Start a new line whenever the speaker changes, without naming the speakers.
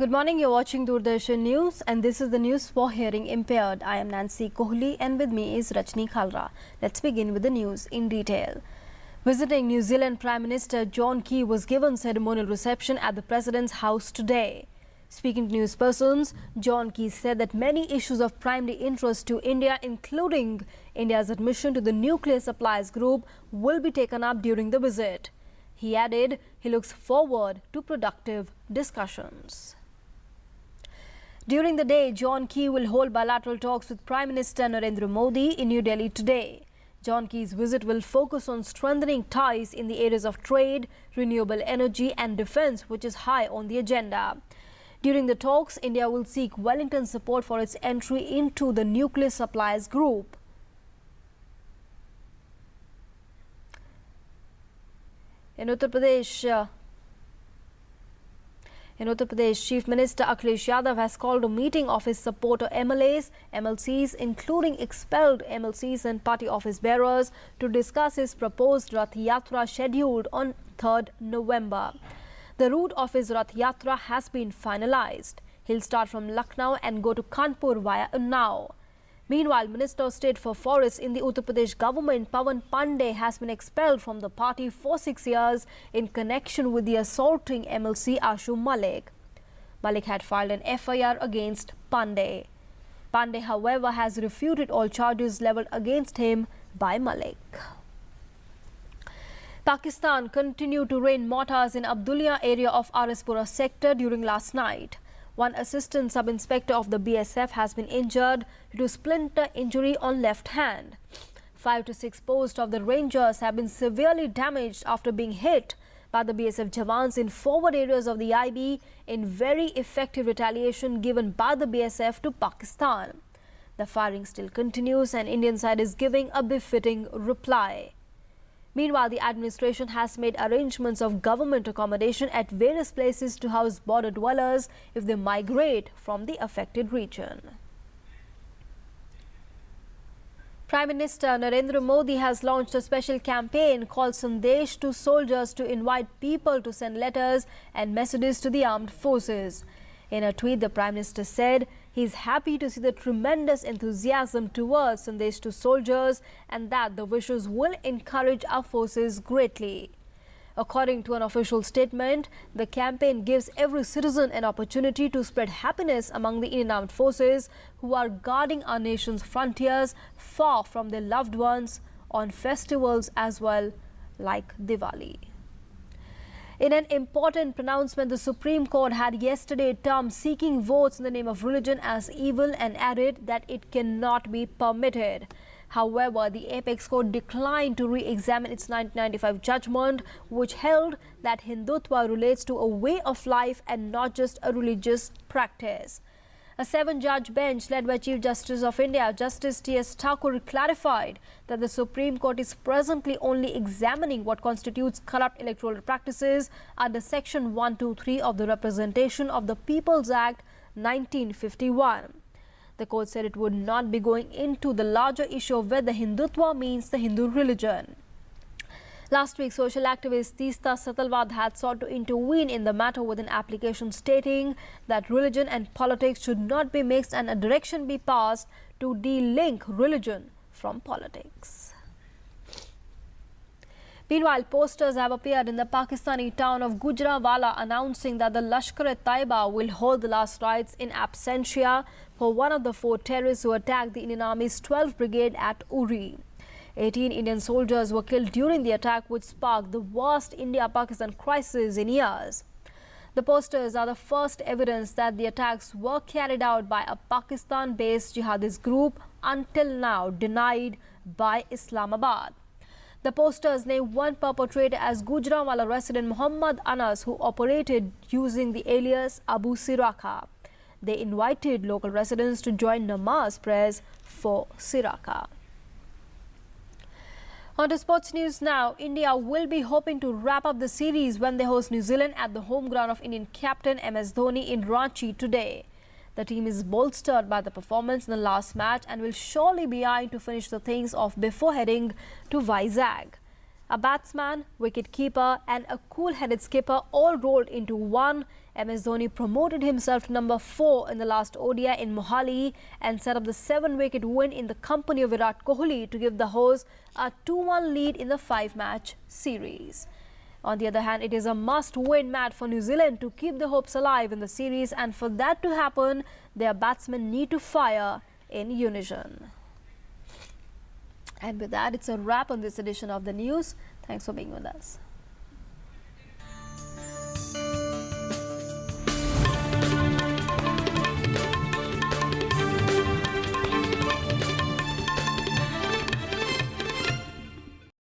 Good morning, you're watching Doordarshan News and this is the news for hearing impaired. I am Nancy Kohli and with me is Rajni Khalra. Let's begin with the news in detail. Visiting New Zealand Prime Minister John Key was given ceremonial reception at the President's house today. Speaking to news persons, John Key said that many issues of primary interest to India, including India's admission to the nuclear suppliers group, will be taken up during the visit. He added he looks forward to productive discussions. During the day, John Key will hold bilateral talks with Prime Minister Narendra Modi in New Delhi today. John Key's visit will focus on strengthening ties in the areas of trade, renewable energy and defence, which is high on the agenda. During the talks, India will seek Wellington's support for its entry into the nuclear suppliers group. In Uttar Pradesh, Chief Minister Akhilesh Yadav has called a meeting of his supporter MLAs, MLCs, including expelled MLCs and party office bearers, to discuss his proposed Rath Yatra scheduled on 3rd November. The route of his Rath Yatra has been finalized. He'll start from Lucknow and go to Kanpur via Unnao. Meanwhile, Minister of State for Forests in the Uttar Pradesh government, Pawan Pandey, has been expelled from the party for 6 years in connection with the assaulting MLC Ashu Malik. Malik had filed an FIR against Pandey. Pandey, however, has refuted all charges levelled against him by Malik. Pakistan continued to rain mortars in Abdullia area of RS Pura sector during last night. One assistant sub-inspector of the BSF has been injured due to splinter injury on left hand. 5 to 6 posts of the Rangers have been severely damaged after being hit by the BSF Jawans in forward areas of the IB in very effective retaliation given by the BSF to Pakistan. The firing still continues and Indian side is giving a befitting reply. Meanwhile, the administration has made arrangements of government accommodation at various places to house border dwellers if they migrate from the affected region. Prime Minister Narendra Modi has launched a special campaign called Sandesh to soldiers to invite people to send letters and messages to the armed forces. In a tweet, the Prime Minister said he is happy to see the tremendous enthusiasm towards Sandesh to soldiers and that the wishes will encourage our forces greatly. According to an official statement, the campaign gives every citizen an opportunity to spread happiness among the Indian Armed Forces who are guarding our nation's frontiers far from their loved ones on festivals as well, like Diwali. In an important pronouncement, the Supreme Court had yesterday termed seeking votes in the name of religion as evil and added that it cannot be permitted. However, the Apex Court declined to re-examine its 1995 judgment, which held that Hindutva relates to a way of life and not just a religious practice. A 7-judge bench led by Chief Justice of India, Justice T.S. Thakur, clarified that the Supreme Court is presently only examining what constitutes corrupt electoral practices under Section 123 of the Representation of the People's Act 1951. The court said it would not be going into the larger issue of whether Hindutva means the Hindu religion. Last week, social activist Teesta Satalwad had sought to intervene in the matter with an application stating that religion and politics should not be mixed and a direction be passed to de-link religion from politics. Meanwhile, posters have appeared in the Pakistani town of Gujranwala announcing that the Lashkar-e-Taiba will hold the last rites in absentia for one of the 4 terrorists who attacked the Indian Army's 12th Brigade at Uri. 18 Indian soldiers were killed during the attack, which sparked the worst India-Pakistan crisis in years. The posters are the first evidence that the attacks were carried out by a Pakistan-based jihadist group, until now denied by Islamabad. The posters name one perpetrator as Gujranwala resident Muhammad Anas, who operated using the alias Abu Siraka. They invited local residents to join namaz prayers for Siraka. On to sports news now. India will be hoping to wrap up the series when they host New Zealand at the home ground of Indian captain MS Dhoni in Ranchi today. The team is bolstered by the performance in the last match and will surely be eyeing to finish the things off before heading to Vizag. A batsman, wicket-keeper and a cool-headed skipper all rolled into one MS Dhoni promoted himself to number 4 in the last ODI in Mohali and set up the 7-wicket win in the company of Virat Kohli to give the hosts a 2-1 lead in the 5-match series. On the other hand, it is a must-win match for New Zealand to keep the hopes alive in the series, and for that to happen, their batsmen need to fire in unison. And with that, it's a wrap on this edition of the news. Thanks for being with us.